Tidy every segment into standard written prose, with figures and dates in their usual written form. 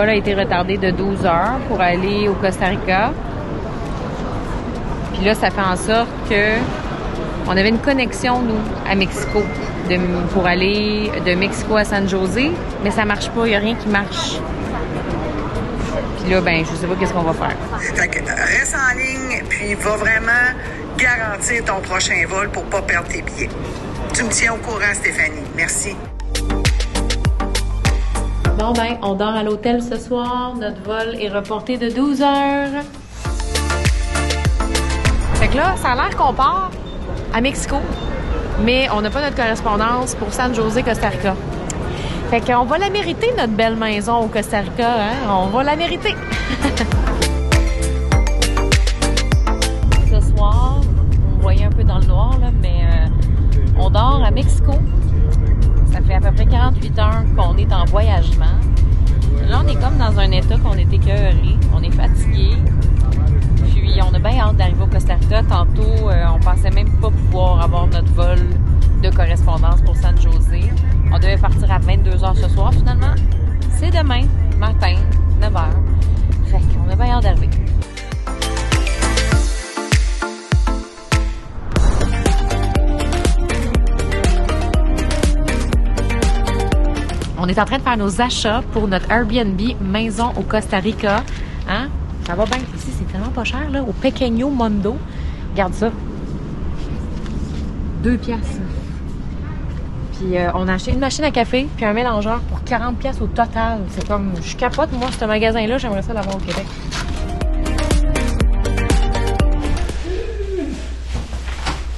vol a été retardé de 12 heures pour aller au Costa Rica. Puis là, ça fait en sorte que on avait une connexion, nous, à Mexico, pour aller de Mexico à San José, mais ça marche pas, il n'y a rien qui marche. Puis là, ben, je sais pas qu'est-ce qu'on va faire. Fait que reste en ligne, puis va vraiment garantir ton prochain vol pour pas perdre tes billets. Tu me tiens au courant, Stéphanie. Merci. Bon ben, on dort à l'hôtel ce soir. Notre vol est reporté de 12 heures. Fait que là, ça a l'air qu'on part à Mexico, mais on n'a pas notre correspondance pour San José, Costa Rica. Fait qu'on va la mériter, notre belle maison au Costa Rica, hein? On va la mériter! Ce soir, on voyait un peu dans le noir, là, mais on dort à Mexico. Ça fait à peu près 48 heures qu'on est en voyagement. Là, on est comme dans un état qu'on est écœuré, on est fatigué. Puis on a bien hâte d'arriver au Costa Rica. Tantôt, on pensait même pas pouvoir avoir notre vol de correspondance pour San José. On devait partir à 22 h ce soir finalement. C'est demain, matin, 9 h. Fait qu'on a bien hâte d'arriver. On est en train de faire nos achats pour notre Airbnb maison au Costa Rica. Hein? Ça va bien. Ici, c'est tellement pas cher, là. Au Pequeño Mundo. Regarde ça. 2 piastres. Puis on a acheté une machine à café puis un mélangeur pour 40 piastres au total. C'est comme... Je capote, moi, ce magasin-là. J'aimerais ça l'avoir au Québec.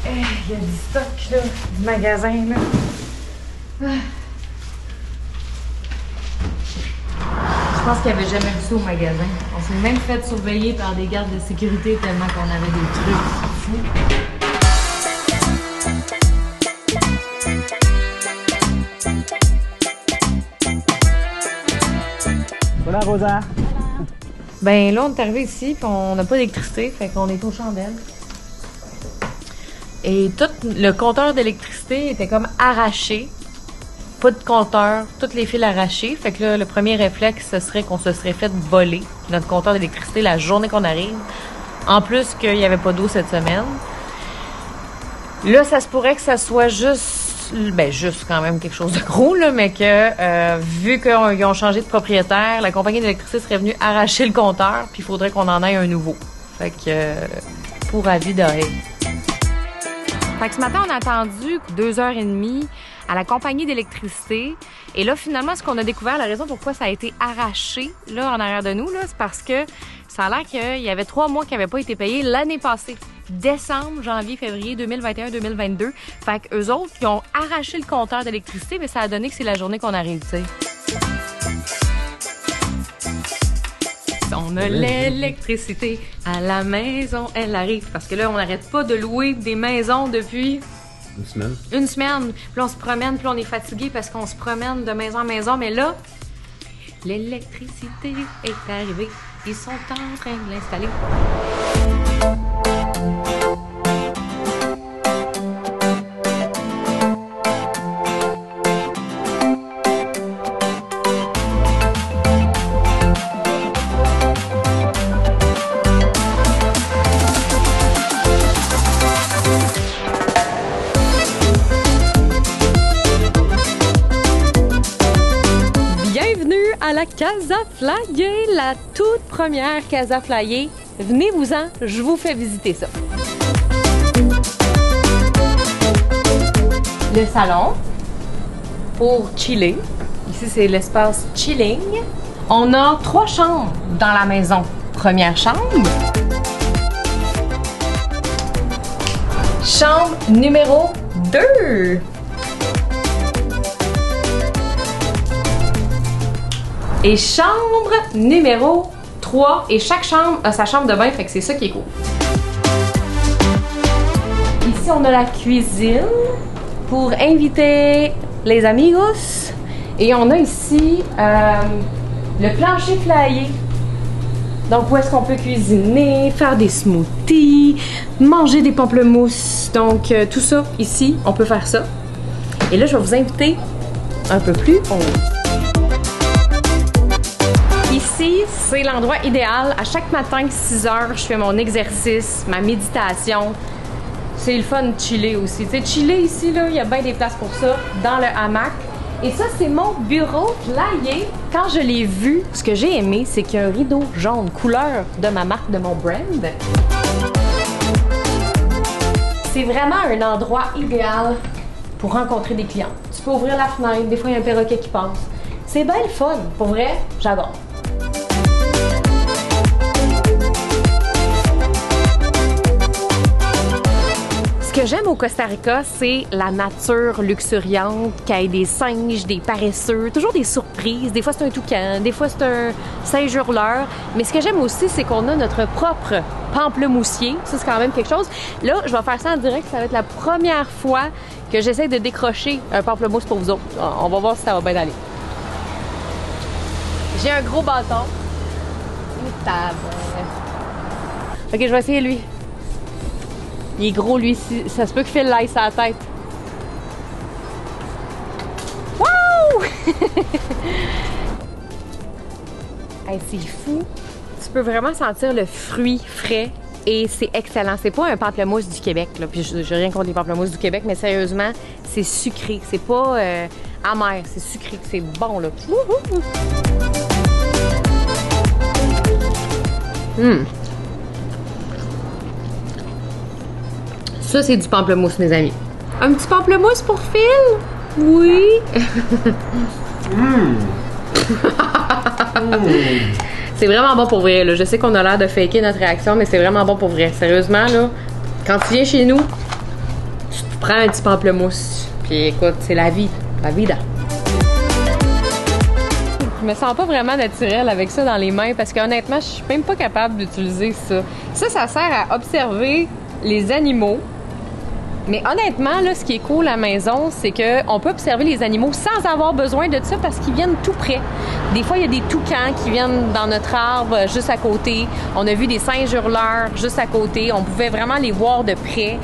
Il y a du stock, là. Du magasin, là. Je pense qu'il n'y avait jamais vu ça au magasin. On s'est même fait surveiller par des gardes de sécurité tellement qu'on avait des trucs fous. Voilà, Rosa. Ben là, on est arrivé ici puis on n'a pas d'électricité, fait qu'on est aux chandelles. Et tout le compteur d'électricité était comme arraché. Pas de compteur, toutes les fils arrachés. Fait que là, le premier réflexe, ce serait qu'on se serait fait voler notre compteur d'électricité la journée qu'on arrive. En plus qu'il n'y avait pas d'eau cette semaine. Là, ça se pourrait que ça soit juste quand même quelque chose de gros, là, mais que vu qu'ils ont changé de propriétaire, la compagnie d'électricité serait venue arracher le compteur, puis il faudrait qu'on en aille un nouveau. Fait que pour avis d'oreille. Fait que ce matin, on a attendu 2h30 à la compagnie d'électricité. Et là, finalement, ce qu'on a découvert, la raison pourquoi ça a été arraché, là, en arrière de nous, là, c'est parce que ça a l'air qu'il y avait 3 mois qui n'avaient pas été payés l'année passée. Décembre, janvier, février 2021-2022. Fait qu'eux autres, ils ont arraché le compteur d'électricité, mais ça a donné que c'est la journée qu'on arrive, tu sais. On a l'électricité à la maison, elle arrive. Parce que là, on n'arrête pas de louer des maisons depuis... Une semaine. Une semaine. Puis là, on se promène, puis là, on est fatigué parce qu'on se promène de maison en maison. Mais là, l'électricité est arrivée. Ils sont en train de l'installer. À la Casa Flyer, la toute première Casa Flyer. Venez-vous-en, je vous fais visiter ça. Le salon pour chiller. Ici, c'est l'espace chilling. On a 3 chambres dans la maison. Première chambre. Chambre numéro 2. Et chambre numéro 3. Et chaque chambre a sa chambre de bain, fait que c'est ça qui est cool. Ici, on a la cuisine pour inviter les amigos. Et on a ici le plancher flyé. Donc, où est-ce qu'on peut cuisiner, faire des smoothies, manger des pamplemousses. Donc, tout ça, ici, on peut faire ça. Et là, je vais vous inviter un peu plus haut. ici, c'est l'endroit idéal. À chaque matin, 6 heures, je fais mon exercice, ma méditation. C'est le fun de chiller aussi. Tu sais, chiller ici, là, il y a bien des places pour ça, dans le hamac. Et ça, c'est mon bureau flyé. Quand je l'ai vu, ce que j'ai aimé, c'est qu'il y a un rideau jaune, couleur de ma marque, de mon brand. C'est vraiment un endroit idéal pour rencontrer des clients. Tu peux ouvrir la fenêtre, des fois il y a un perroquet qui passe. C'est bien le fun. Pour vrai, j'adore. Ce que j'aime au Costa Rica, c'est la nature luxuriante, qu'il y ait des singes, des paresseux, toujours des surprises. Des fois, c'est un toucan, des fois, c'est un singe hurleur. Mais ce que j'aime aussi, c'est qu'on a notre propre pamplemoussier. Ça, c'est quand même quelque chose. Là, je vais faire ça en direct. Ça va être la première fois que j'essaie de décrocher un pamplemousse pour vous autres. On va voir si ça va bien aller. J'ai un gros bâton. Une table. Ok, je vais essayer lui. Il est gros, lui. Ça se peut que Phil l'aille sur la tête. Wouh! Hey, c'est fou. Tu peux vraiment sentir le fruit frais et c'est excellent. C'est pas un pamplemousse du Québec, là. Puis j'ai rien contre les pamplemousses du Québec, mais sérieusement, c'est sucré. C'est pas amer, c'est sucré. C'est bon, là. Wouhou! Ça, c'est du pamplemousse, mes amis. Un petit pamplemousse pour Phil? Oui. C'est vraiment bon pour vrai, là. Je sais qu'on a l'air de faker notre réaction, mais c'est vraiment bon pour vrai. Sérieusement, là, quand tu viens chez nous, tu te prends un petit pamplemousse. Puis écoute, c'est la vie. La vida. Je me sens pas vraiment naturelle avec ça dans les mains parce qu'honnêtement, je suis même pas capable d'utiliser ça. Ça sert à observer les animaux. Mais honnêtement, là, ce qui est cool à la maison, c'est qu'on peut observer les animaux sans avoir besoin de ça parce qu'ils viennent tout près. Des fois, il y a des toucans qui viennent dans notre arbre juste à côté. On a vu des singes hurleurs juste à côté. On pouvait vraiment les voir de près.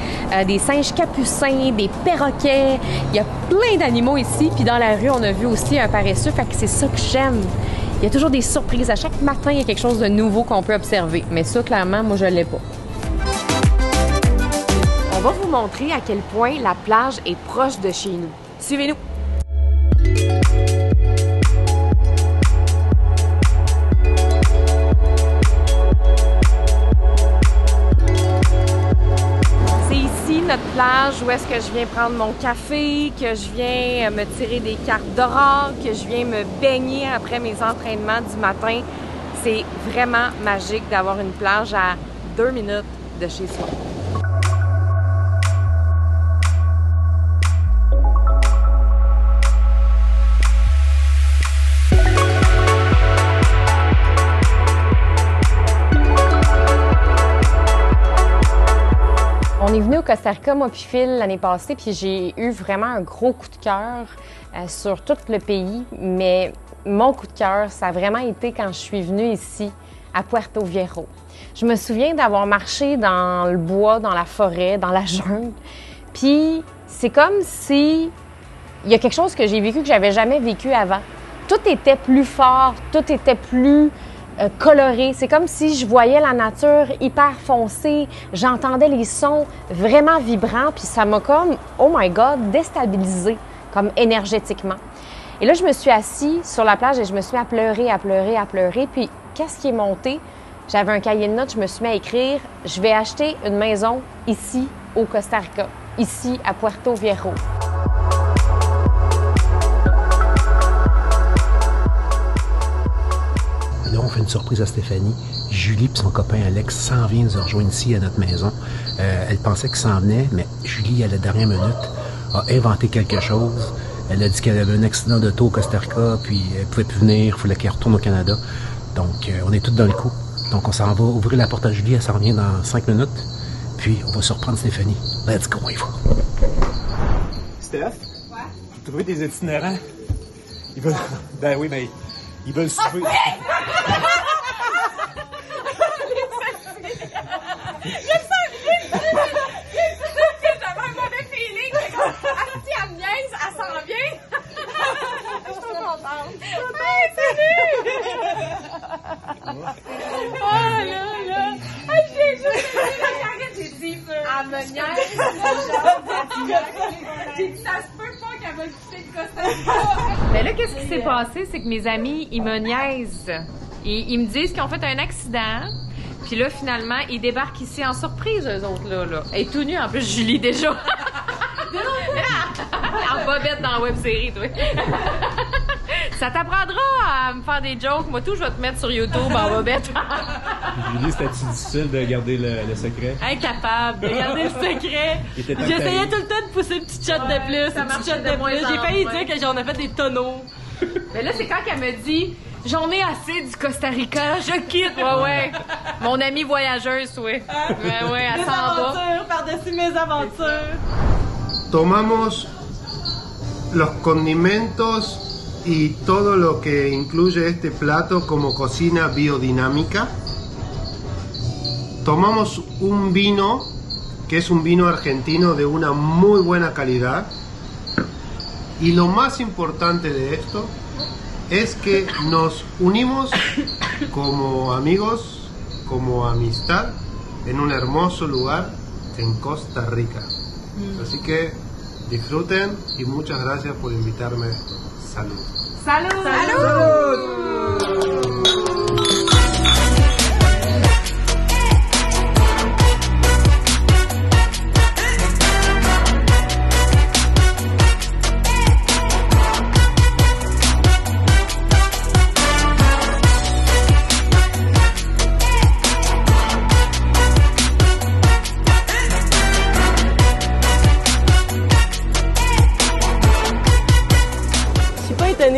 Des singes capucins, des perroquets. Il y a plein d'animaux ici. Puis dans la rue, on a vu aussi un paresseux. Fait que c'est ça que j'aime. Il y a toujours des surprises. À chaque matin, il y a quelque chose de nouveau qu'on peut observer. Mais ça, clairement, moi, je l'ai pas. On va vous montrer à quel point la plage est proche de chez nous. Suivez-nous! C'est ici notre plage où est-ce que je viens prendre mon café, que je viens me tirer des cartes d'aurore, que je viens me baigner après mes entraînements du matin. C'est vraiment magique d'avoir une plage à 2 minutes de chez soi. On est venu au Costa Rica, moi puis Phil, l'année passée, puis j'ai eu vraiment un gros coup de cœur sur tout le pays. Mais mon coup de cœur, ça a vraiment été quand je suis venue ici, à Puerto Viejo. Je me souviens d'avoir marché dans le bois, dans la forêt, dans la jungle. Puis c'est comme si il y a quelque chose que j'ai vécu que j'avais jamais vécu avant. Tout était plus fort, tout était plus coloré. C'est comme si je voyais la nature hyper foncée, j'entendais les sons vraiment vibrants, puis ça m'a comme, oh my God, déstabilisée, comme énergétiquement. Et là, je me suis assise sur la plage et je me suis mis à pleurer, à pleurer, à pleurer. Puis, qu'est-ce qui est monté? J'avais un cahier de notes, je me suis mis à écrire, je vais acheter une maison ici, au Costa Rica, ici, à Puerto Viejo. Là, on fait une surprise à Stéphanie. Julie et son copain Alex s'en viennent nous rejoindre ici à notre maison. Elle pensait qu'ils s'en venaient, mais Julie, à la dernière minute, a inventé quelque chose. Elle a dit qu'elle avait un accident d'auto au Costa Rica, puis elle pouvait plus venir, il fallait qu'elle retourne au Canada. Donc, on est tous dans le coup. Donc, on s'en va ouvrir la porte à Julie, elle s'en revient dans 5 minutes. Puis, on va surprendre Stéphanie. Let's go, on y va. Steph? Ouais? J'ai trouvé des itinérants. Ils veulent... Ben oui, mais... Ils veulent souper. J'avais un mauvais feeling. Si elle me niaise, elle s'en vient. Je suis trop contente. Hey, salut! me niaise. J'ai dit, ça se peut pas qu'elle va quitter le Costa Rica. Mais là, qu'est-ce qui s'est passé? C'est que mes amis, ils me niaisent. Ils me disent qu'ils ont fait un accident. Puis là, finalement, ils débarquent ici en surprise, eux autres, là. Elle est tout nue, en plus, Julie, déjà. En bobette dans la web-série, toi. Ça t'apprendra à me faire des jokes. Moi, tout, je vais te mettre sur YouTube en bobette. Julie, c'était-tu difficile de garder le secret? Incapable de garder le secret. J'essayais tout le temps de pousser une petite shot de plus, une petite shot de plus. J'ai failli dire que j'en ai fait des tonneaux. Mais là, c'est quand qu'elle me dit... J'en ai assez du Costa Rica, je quitte. Ouais. Mon amie voyageuse, ouais. Ouais, elle s'en va. Aventures par-dessus mes aventures. Tomamos los condimentos y todo lo que incluye este plato como cocina biodinámica. Tomamos un vino que es un vino argentino de una muy buena calidad. Y lo más importante de esto es que nos unimos como amigos, como amistad, en un hermoso lugar en Costa Rica. Así que disfruten y muchas gracias por invitarme a esto. Salud. Salud!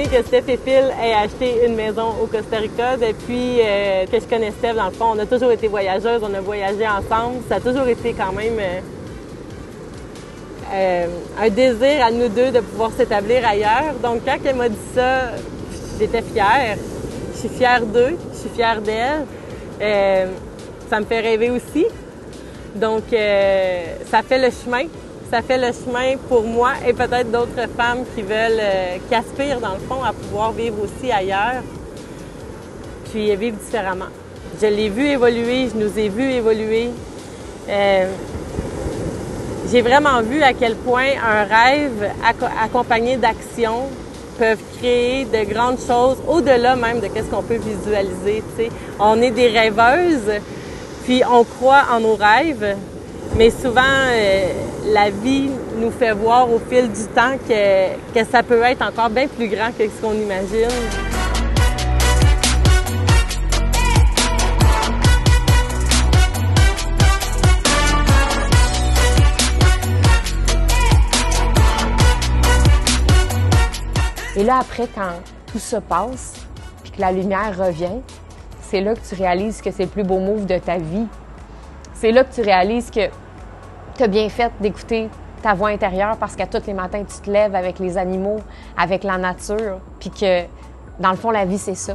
Que Steph et Phil aient acheté une maison au Costa Rica. Depuis que je connais Steph, dans le fond, on a toujours été voyageuses, on a voyagé ensemble. Ça a toujours été quand même un désir à nous deux de pouvoir s'établir ailleurs. Donc, quand elle m'a dit ça, j'étais fière. Je suis fière d'eux, je suis fière d'elle. Ça me fait rêver aussi. Donc, ça fait le chemin. Ça fait le chemin pour moi et peut-être d'autres femmes qui veulent, qui aspirent dans le fond à pouvoir vivre aussi ailleurs, puis vivre différemment. Je l'ai vu évoluer, je nous ai vu évoluer. J'ai vraiment vu à quel point un rêve accompagné d'action peuvent créer de grandes choses au-delà même de ce qu'on peut visualiser. T'sais. On est des rêveuses, puis on croit en nos rêves. Mais souvent, la vie nous fait voir au fil du temps que ça peut être encore bien plus grand que ce qu'on imagine. Et là, après, quand tout se passe, puis que la lumière revient, c'est là que tu réalises que c'est le plus beau move de ta vie. C'est là que tu réalises que tu as bien fait d'écouter ta voix intérieure parce qu'à tous les matins, tu te lèves avec les animaux, avec la nature, puis que, dans le fond, la vie, c'est ça.